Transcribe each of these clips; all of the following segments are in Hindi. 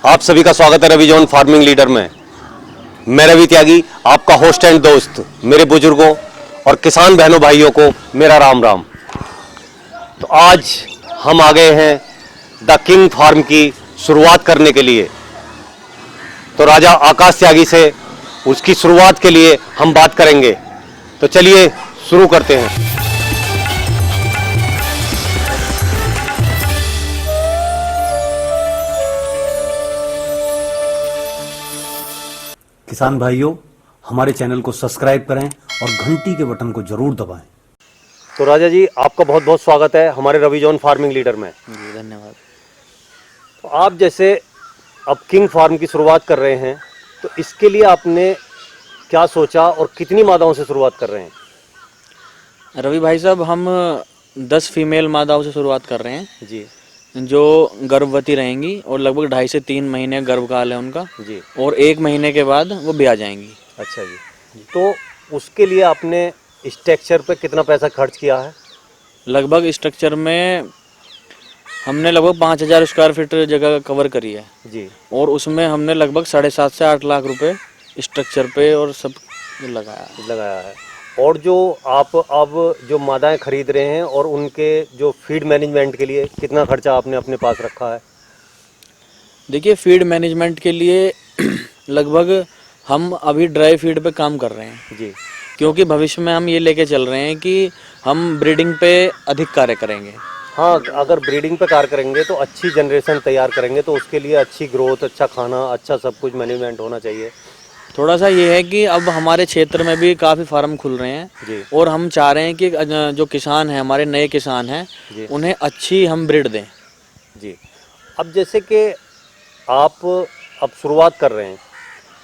आप सभी का स्वागत है रवि जॉन फार्मिंग लीडर में। मैं रवि त्यागी, आपका होस्ट एंड दोस्त। मेरे बुजुर्गों और किसान बहनों भाइयों को मेरा राम राम। तो आज हम आ गए हैं द किंग फार्म की शुरुआत करने के लिए। तो राजा आकाश त्यागी से उसकी शुरुआत के लिए हम बात करेंगे। तो चलिए शुरू करते हैं। किसान भाइयों, हमारे चैनल को सब्सक्राइब करें और घंटी के बटन को जरूर दबाएं। तो राजा जी, आपका बहुत बहुत स्वागत है हमारे रवि जॉन फार्मिंग लीडर में। जी धन्यवाद। तो आप जैसे अब किंग फार्म की शुरुआत कर रहे हैं, तो इसके लिए आपने क्या सोचा और कितनी मादाओं से शुरुआत कर रहे हैं? रवि भाई साहब, हम 10 फीमेल मादाओं से शुरुआत कर रहे हैं जी जो गर्भवती रहेंगी और लगभग 2.5 से 3 महीने गर्भकाल है उनका, जी। और 1 महीने के बाद वो ब्याह जाएंगी। अच्छा जी। तो उसके लिए आपने स्ट्रक्चर पे कितना पैसा खर्च किया है? लगभग स्ट्रक्चर में हमने लगभग 5,000 स्क्वायर फीट जगह कवर करी है जी। और उसमें हमने लगभग 7.5 से 8 लाख रुपए स्ट्रक्चर पे और सब लगाया है। और जो आप अब जो मादाएं खरीद रहे हैं और उनके जो फीड मैनेजमेंट के लिए कितना खर्चा आपने अपने पास रखा है? देखिए, फीड मैनेजमेंट के लिए लगभग हम अभी ड्राई फीड पे काम कर रहे हैं जी। क्योंकि भविष्य में हम ये लेके चल रहे हैं कि हम ब्रीडिंग पे अधिक कार्य करेंगे। हाँ, अगर ब्रीडिंग पे कार्य करेंगे तो अच्छी जनरेशन तैयार करेंगे, तो उसके लिए अच्छी ग्रोथ, अच्छा खाना, अच्छा सब कुछ मैनेजमेंट होना चाहिए। थोड़ा सा ये है कि अब हमारे क्षेत्र में भी काफ़ी फार्म खुल रहे हैं जी और हम चाह रहे हैं कि जो किसान हैं, हमारे नए किसान हैं, जी उन्हें अच्छी हम ब्रीड दें। जी। अब जैसे कि आप अब शुरुआत कर रहे हैं,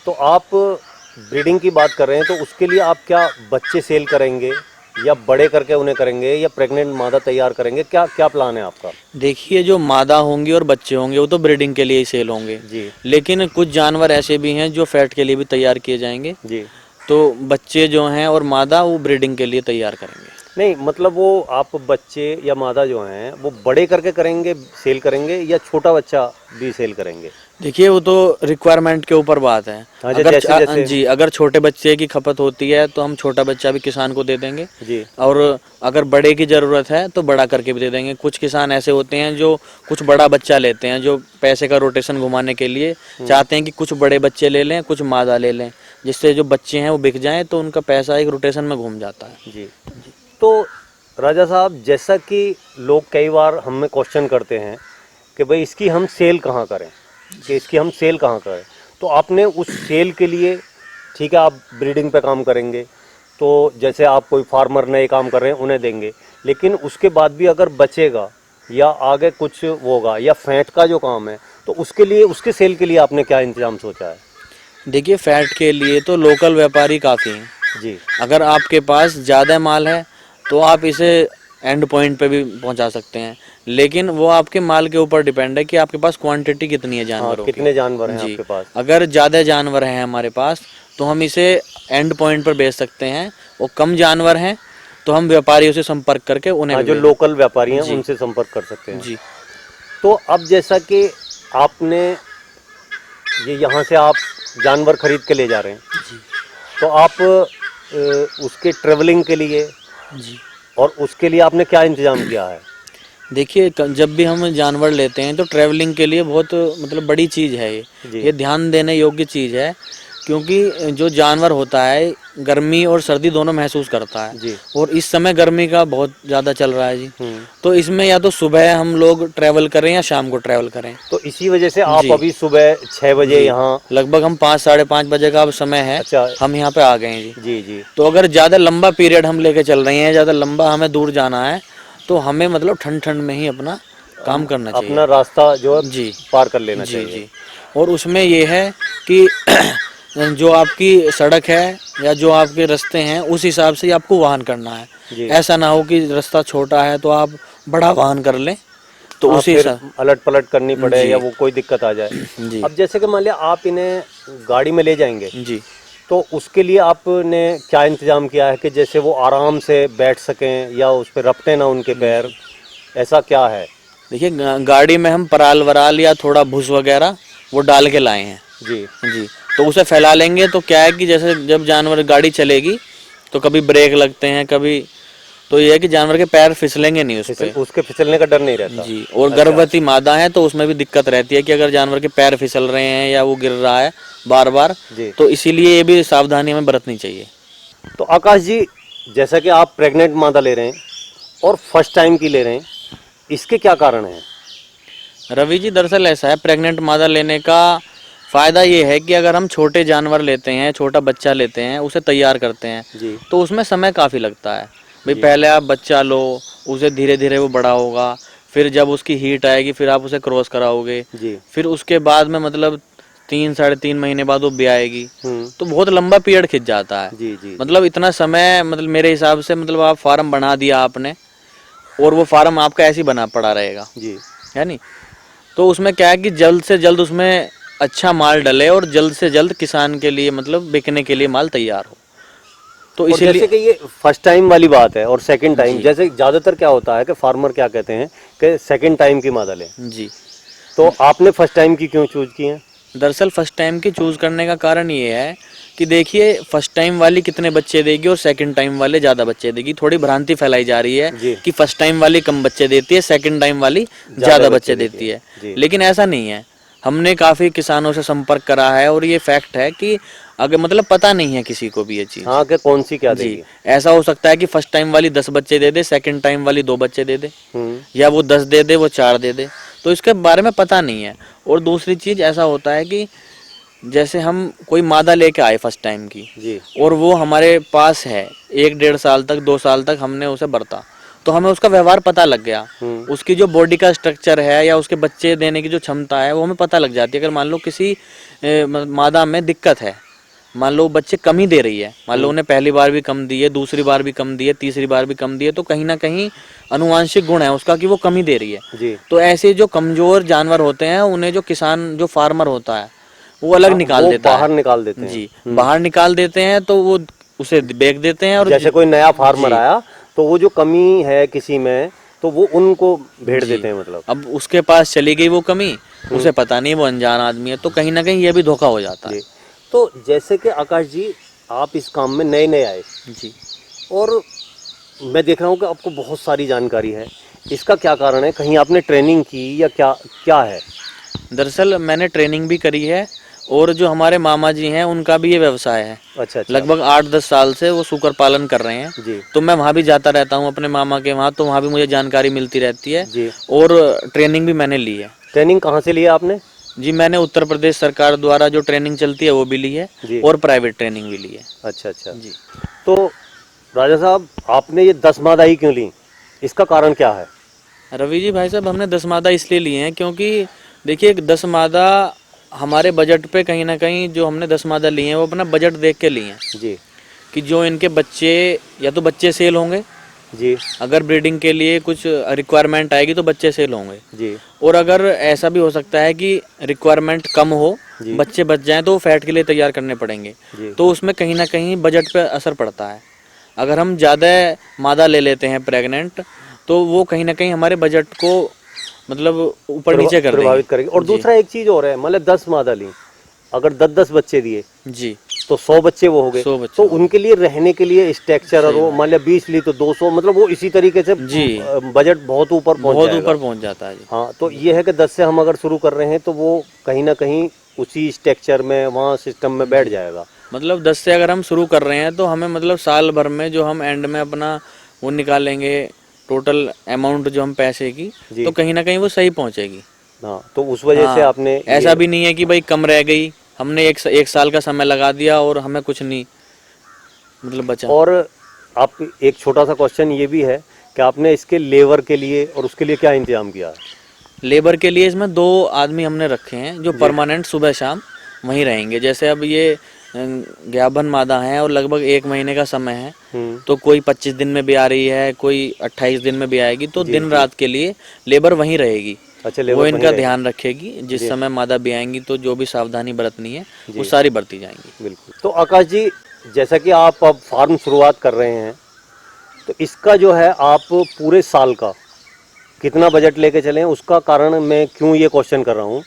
तो आप ब्रीडिंग की बात कर रहे हैं, तो उसके लिए आप क्या बच्चे सेल करेंगे या बड़े करके उन्हें करेंगे या प्रेग्नेंट मादा तैयार करेंगे? क्या क्या प्लान है आपका? देखिए, जो मादा होंगी और बच्चे होंगे वो तो ब्रीडिंग के लिए ही सेल होंगे जी लेकिन कुछ जानवर ऐसे भी हैं जो फैट के लिए भी तैयार किए जाएंगे। जी। तो बच्चे जो हैं और मादा वो ब्रीडिंग के लिए तैयार करेंगे। नहीं, मतलब वो आप बच्चे या मादा जो हैं वो बड़े करके करेंगे, सेल करेंगे, या छोटा बच्चा भी सेल करेंगे? देखिए, वो तो रिक्वायरमेंट के ऊपर बात है। हाँ, अगर जैसे जी, अगर छोटे बच्चे की खपत होती है तो हम छोटा बच्चा भी किसान को दे देंगे जी और अगर बड़े की ज़रूरत है तो बड़ा करके भी दे देंगे। कुछ किसान ऐसे होते हैं जो कुछ बड़ा बच्चा लेते हैं, जो पैसे का रोटेशन घुमाने के लिए चाहते हैं कि कुछ बड़े बच्चे ले लें, कुछ मादा ले लें, जिससे जो बच्चे हैं वो बिक जाएं तो उनका पैसा एक रोटेशन में घूम जाता है। जी। तो राजा साहब, जैसा कि लोग कई बार हमें क्वेश्चन करते हैं कि भाई इसकी हम सेल कहाँ करें, कि इसकी हम सेल कहाँ करें, तो आपने उस सेल के लिए, ठीक है, आप ब्रीडिंग पे काम करेंगे, तो जैसे आप कोई फार्मर नए काम कर रहे हैं उन्हें देंगे, लेकिन उसके बाद भी अगर बचेगा या आगे कुछ होगा या फैट का जो काम है, तो उसके लिए, उसके सेल के लिए आपने क्या इंतजाम सोचा है? देखिए, फैट के लिए तो लोकल व्यापारी काफ़ी हैं जी अगर आपके पास ज़्यादा माल है तो आप इसे एंड पॉइंट पे भी पहुंचा सकते हैं, लेकिन वो आपके माल के ऊपर डिपेंड है कि आपके पास क्वांटिटी कितनी है जानवरों की। कितने जानवर हैं जी, आपके पास? अगर ज़्यादा जानवर हैं हमारे पास तो हम इसे एंड पॉइंट पर बेच सकते हैं, और कम जानवर हैं तो हम व्यापारियों से संपर्क करके उन्हें जो लोकल व्यापारी हैं उनसे संपर्क कर सकते हैं। जी। तो अब जैसा कि आपने ये यहाँ से आप जानवर खरीद के ले जा रहे हैं, तो आप उसके ट्रेवलिंग के लिए जी। और उसके लिए आपने क्या इंतजाम किया है? देखिए, जब भी हम जानवर लेते हैं तो ट्रैवलिंग के लिए बहुत मतलब बड़ी चीज़ है जी। ये ध्यान देने योग्य चीज़ है, क्योंकि जो जानवर होता है गर्मी और सर्दी दोनों महसूस करता है जी। और इस समय गर्मी का बहुत ज़्यादा चल रहा है जी। तो इसमें या तो सुबह हम लोग ट्रैवल करें या शाम को ट्रैवल करें। तो इसी वजह से आप जी। अभी सुबह 6 बजे यहाँ, लगभग हम 5 साढ़े 5 बजे का अब समय है। अच्छा। हम यहाँ पे आ गए हैं जी। जी जी। तो अगर ज़्यादा लंबा पीरियड हम लेके चल रहे हैं, ज़्यादा लंबा हमें दूर जाना है, तो हमें मतलब ठंड ठंड में ही अपना काम करना चाहिए, अपना रास्ता जो है जी पार कर लेना जी चाहिए। जी। और उसमें ये है कि जो आपकी सड़क है या जो आपके रास्ते हैं उस हिसाब से आपको वाहन करना है। जी। ऐसा ना हो कि रास्ता छोटा है तो आप बड़ा वाहन कर लें, तो उसी फिर हिसाब अलट पलट करनी पड़े जी। या वो कोई दिक्कत आ जाए। जी अब जैसे कि मान लिया आप इन्हें गाड़ी में ले जाएंगे, जी। तो उसके लिए आपने क्या इंतजाम किया है कि जैसे वो आराम से बैठ सकें या उस पर रपटे ना उनके पैर, ऐसा क्या है? देखिए, गाड़ी में हम पराल वराल या थोड़ा भूस वगैरह वो डाल के लाए हैं जी जी। तो उसे फैला लेंगे तो क्या है कि जैसे जब जानवर गाड़ी चलेगी तो कभी ब्रेक लगते हैं कभी, तो ये है कि जानवर के पैर फिसलेंगे नहीं उस पे उसके फिसलने का डर नहीं रहता। जी। और गर्भवती मादा है तो उसमें भी दिक्कत रहती है कि अगर जानवर के पैर फिसल रहे हैं या वो गिर रहा है बार बार, जी। तो इसीलिए ये भी सावधानी हमें बरतनी चाहिए। तो आकाश जी, जैसा कि आप प्रेग्नेंट मादा ले रहे हैं और फर्स्ट टाइम की ले रहे हैं, इसके क्या कारण हैं? रवि जी, दरअसल ऐसा है, प्रेग्नेंट मादा लेने का फ़ायदा ये है कि अगर हम छोटे जानवर लेते हैं, छोटा बच्चा लेते हैं, उसे तैयार करते हैं जी तो उसमें समय काफ़ी लगता है। भाई पहले आप बच्चा लो, उसे धीरे धीरे वो बड़ा होगा, फिर जब उसकी हीट आएगी फिर आप उसे क्रॉस कराओगे, जी। फिर उसके बाद में मतलब 3-3.5 महीने बाद वो ब्याएगी, हम्म। तो बहुत लंबा पीरियड खिंच जाता है। जी जी मतलब इतना समय, मतलब मेरे हिसाब से, मतलब आप फार्म बना दिया आपने और वो फार्म आपका ऐसे ही बना पड़ा रहेगा, जी है नहीं? तो उसमें क्या है कि जल्द से जल्द उसमें अच्छा माल डले और जल्द से जल्द किसान के लिए, मतलब बिकने के लिए माल तैयार हो, तो और जैसे इसीलिए कि ये फर्स्ट टाइम वाली बात है और सेकंड टाइम, जी। जैसे ज़्यादातर क्या होता है कि फार्मर क्या कहते हैं कि सेकंड टाइम की मादा लें, जी। तो आपने फर्स्ट टाइम की क्यों चूज की है? दरअसल फर्स्ट टाइम की चूज करने का कारण ये है कि देखिए, फर्स्ट टाइम वाली कितने बच्चे देगी और सेकंड टाइम वाले ज़्यादा बच्चे देगी। थोड़ी भ्रांति फैलाई जा रही है जी। कि फर्स्ट टाइम वाली कम बच्चे देती है, सेकंड टाइम वाली ज़्यादा बच्चे देती है, जी। लेकिन ऐसा नहीं है। हमने काफ़ी किसानों से संपर्क करा है और ये फैक्ट है कि अगर मतलब पता नहीं है किसी को भी ये चीज़। हाँ, कि कौन सी क्या जी। देगी। ऐसा हो सकता है कि फर्स्ट टाइम वाली 10 बच्चे दे दे, सेकंड टाइम वाली 2 बच्चे दे दे, या वो 10 दे दे, वो 4 दे दे, तो इसके बारे में पता नहीं है। और दूसरी चीज़ ऐसा होता है कि जैसे हम कोई मादा लेके आए फर्स्ट टाइम की, जी और वो हमारे पास है 1-1.5 साल तक, 2 साल तक हमने उसे बरता, तो हमें उसका व्यवहार पता लग गया, उसकी जो बॉडी का स्ट्रक्चर है या उसके बच्चे देने की जो क्षमता है वो हमें पता लग जाती है। अगर मान लो किसी मादा में दिक्कत है, मान लो बच्चे कम ही दे रही है, मान लो उन्हें पहली बार भी कम दी है, दूसरी बार भी कम दी है, तीसरी बार भी कम दी है, तो कहीं ना कहीं अनुवांशिक गुण है उसका कि वो कम ही दे रही है। जी। तो ऐसे जो कमजोर जानवर होते हैं उन्हें जो किसान, जो फार्मर होता है, वो अलग निकाल वो देता बाहर है निकाल देते हैं। जी। बाहर निकाल देते हैं तो वो उसे बेच देते हैं। और जैसे कोई नया फार्मर जी। आया तो वो जो कमी है किसी में, तो वो उनको भेड़ जी। देते हैं मतलब। अब उसके पास चली गई वो कमी, उसे पता नहीं, वो अनजान आदमी है, तो कहीं ना कहीं ये भी धोखा हो जाता है। जी। तो जैसे कि आकाश जी, आप इस काम में नए नए आए जी। और मैं देख रहा हूँ कि आपको बहुत सारी जानकारी है, इसका क्या कारण है? कहीं आपने ट्रेनिंग की या क्या क्या है? दरअसल मैंने ट्रेनिंग भी करी है और जो हमारे मामा जी हैं उनका भी ये व्यवसाय है। अच्छा अच्छा। लगभग 8-10 साल से वो सूकर पालन कर रहे हैं। जी तो मैं वहाँ भी जाता रहता हूँ अपने मामा के वहाँ, तो वहाँ भी मुझे जानकारी मिलती रहती है जी। और ट्रेनिंग भी मैंने ली है। ट्रेनिंग कहाँ से लिया आपने? जी, मैंने उत्तर प्रदेश सरकार द्वारा जो ट्रेनिंग चलती है वो भी ली है जी। और प्राइवेट ट्रेनिंग भी ली है। अच्छा अच्छा। जी। तो राजा साहब, आपने ये 10 मादाई क्यों ली? इसका कारण क्या है? रवि जी, भाई साहब, हमने 10 मादा इसलिए लिए हैं क्योंकि देखिए 10 मादा हमारे बजट पे, कहीं ना कहीं जो हमने 10 मादा लिए हैं वो अपना बजट देख के लिए हैं जी कि जो इनके बच्चे, या तो बच्चे सेल होंगे, जी अगर ब्रीडिंग के लिए कुछ रिक्वायरमेंट आएगी तो बच्चे सेल होंगे, जी और अगर ऐसा भी हो सकता है कि रिक्वायरमेंट कम हो, जी। बच्चे बच जाएं, तो वो फैट के लिए तैयार करने पड़ेंगे, जी। तो उसमें कहीं ना कहीं बजट पे असर पड़ता है। अगर हम ज़्यादा मादा ले लेते हैं प्रेग्नेंट, तो वो कहीं ना कहीं हमारे बजट को मतलब ऊपर नीचे कर प्रभावित देंगे। करेगी। और जी। दूसरा एक चीज और है, मतलब 10 मादा ली, अगर 10-10 बच्चे दिए जी। तो 100 बच्चे वो हो गए। 100 बच्चे तो हो गए। उनके लिए रहने के लिए स्ट्रक्चर, और वो मान लिया 20 ली तो 200, मतलब वो इसी तरीके से जी। बजट बहुत ऊपर पहुंच बहुत जाएगा। ऊपर पहुंच जाता है जी। हाँ, तो ये है कि 10 से हम अगर शुरू कर रहे हैं तो वो कहीं ना कहीं उसी स्ट्रक्चर में, वहाँ सिस्टम में बैठ जाएगा। मतलब 10 से अगर हम शुरू कर रहे हैं तो हमें मतलब साल भर में जो हम एंड में अपना वो निकालेंगे, टोटल अमाउंट जो हम पैसे की, जी। तो कहीं ना कहीं वो सही पहुंचेगी। हाँ, तो उस वजह से हाँ, आपने ऐसा भी नहीं है कि भाई कम रह गई, हमने एक साल का समय लगा दिया और हमें कुछ नहीं मतलब बचा। और आप, एक छोटा सा क्वेश्चन ये भी है कि आपने इसके लेबर के लिए और उसके लिए क्या इंतजाम किया है? लेबर के लिए इसमें 2 आदमी हमने रखे हैं जो परमानेंट सुबह शाम वहीं रहेंगे। जैसे अब ये ज्ञापन मादा है और लगभग 1 महीने का समय है, तो कोई 25 दिन में भी आ रही है, कोई 28 दिन में भी आएगी, तो दिन रात के लिए लेबर वहीं रहेगी। अच्छा, वो लेबर वहीं इनका रहेगी। ध्यान रखेगी, जिस समय मादा भी आएंगी तो जो भी सावधानी बरतनी है वो सारी बरती जाएंगी। बिल्कुल। तो आकाश जी, जैसा कि आप अब फार्म शुरुआत कर रहे हैं, तो इसका जो है आप पूरे साल का कितना बजट लेके चलें, उसका कारण मैं क्यों ये क्वेश्चन कर रहा हूँ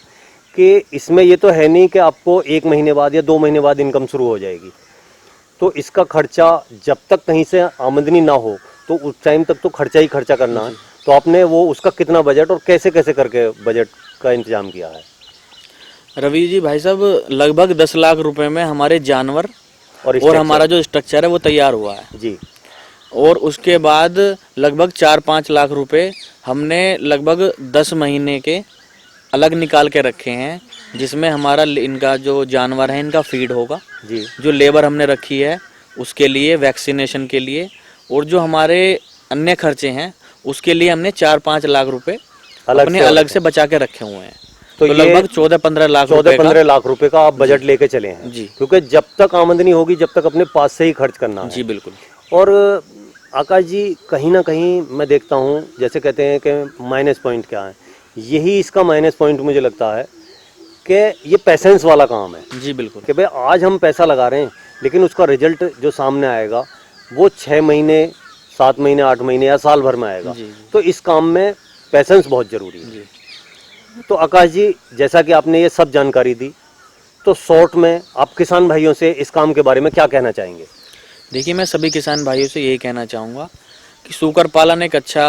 कि इसमें ये तो है नहीं कि आपको 1 महीने बाद या 2 महीने बाद इनकम शुरू हो जाएगी, तो इसका खर्चा जब तक कहीं से आमदनी ना हो तो उस टाइम तक तो खर्चा ही खर्चा करना है। तो आपने वो उसका कितना बजट और कैसे कैसे करके बजट का इंतजाम किया है? रवि जी भाई साहब, लगभग 10 लाख रुपए में हमारे जानवर और structure? हमारा जो स्ट्रक्चर है वो तैयार हुआ है जी। और उसके बाद लगभग 4-5 लाख रुपए हमने लगभग 10 महीने के अलग निकाल के रखे हैं, जिसमें हमारा इनका जो जानवर है इनका फीड होगा जी। जो लेबर हमने रखी है उसके लिए, वैक्सीनेशन के लिए, और जो हमारे अन्य खर्चे हैं उसके लिए हमने 4-5 लाख रुपए अपने अलग से बचा के रखे हुए हैं। तो लगभग 14-15 लाख 14-15 लाख रुपए का आप बजट लेके चले हैं जी। क्योंकि जब तक आमदनी होगी जब तक अपने पास से ही खर्च करना है। जी बिल्कुल। और आकाश जी, कहीं ना कहीं मैं देखता हूँ, जैसे कहते हैं कि माइनस पॉइंट क्या है, यही इसका माइनस पॉइंट मुझे लगता है कि ये पैसेंस वाला काम है। जी बिल्कुल। कि भाई आज हम पैसा लगा रहे हैं लेकिन उसका रिजल्ट जो सामने आएगा वो 6 महीने, 7 महीने, 8 महीने या साल भर में आएगा। जी, जी। तो इस काम में पैसेंस बहुत ज़रूरी है। जी। तो आकाश जी, जैसा कि आपने ये सब जानकारी दी, तो शॉर्ट में आप किसान भाइयों से इस काम के बारे में क्या कहना चाहेंगे? देखिए, मैं सभी किसान भाइयों से यही कहना चाहूँगा कि सूकर पालन एक अच्छा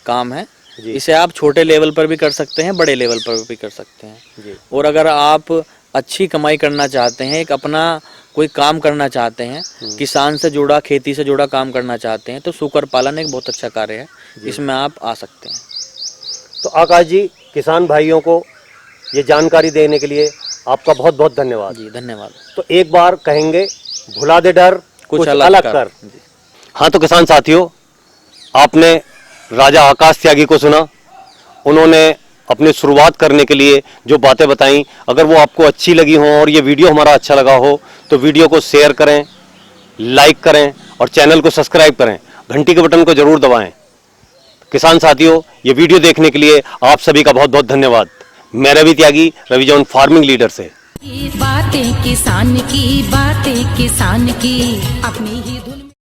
काम है। जी। इसे आप छोटे लेवल पर भी कर सकते हैं, बड़े लेवल पर भी कर सकते हैं। जी। और अगर आप अच्छी कमाई करना चाहते हैं, एक अपना कोई काम करना चाहते हैं, किसान से जुड़ा, खेती से जुड़ा काम करना चाहते हैं, तो सूकर पालन एक बहुत अच्छा कार्य है, इसमें आप आ सकते हैं। तो आकाश जी, किसान भाइयों को ये जानकारी देने के लिए आपका बहुत बहुत धन्यवाद। जी धन्यवाद। तो एक बार कहेंगे, भुला दे डर, कुछ अलग कर। जी। हाँ, तो किसान साथियों, आपने राजा आकाश त्यागी को सुना। उन्होंने अपनी शुरुआत करने के लिए जो बातें बताई, अगर वो आपको अच्छी लगी हो और ये वीडियो हमारा अच्छा लगा हो तो वीडियो को शेयर करें, लाइक करें और चैनल को सब्सक्राइब करें, घंटी के बटन को जरूर दबाएं। किसान साथियों, ये वीडियो देखने के लिए आप सभी का बहुत बहुत धन्यवाद। मैं रवि त्यागी, रवि जॉन फार्मिंग लीडर से। बातें किसान की, अपनी ही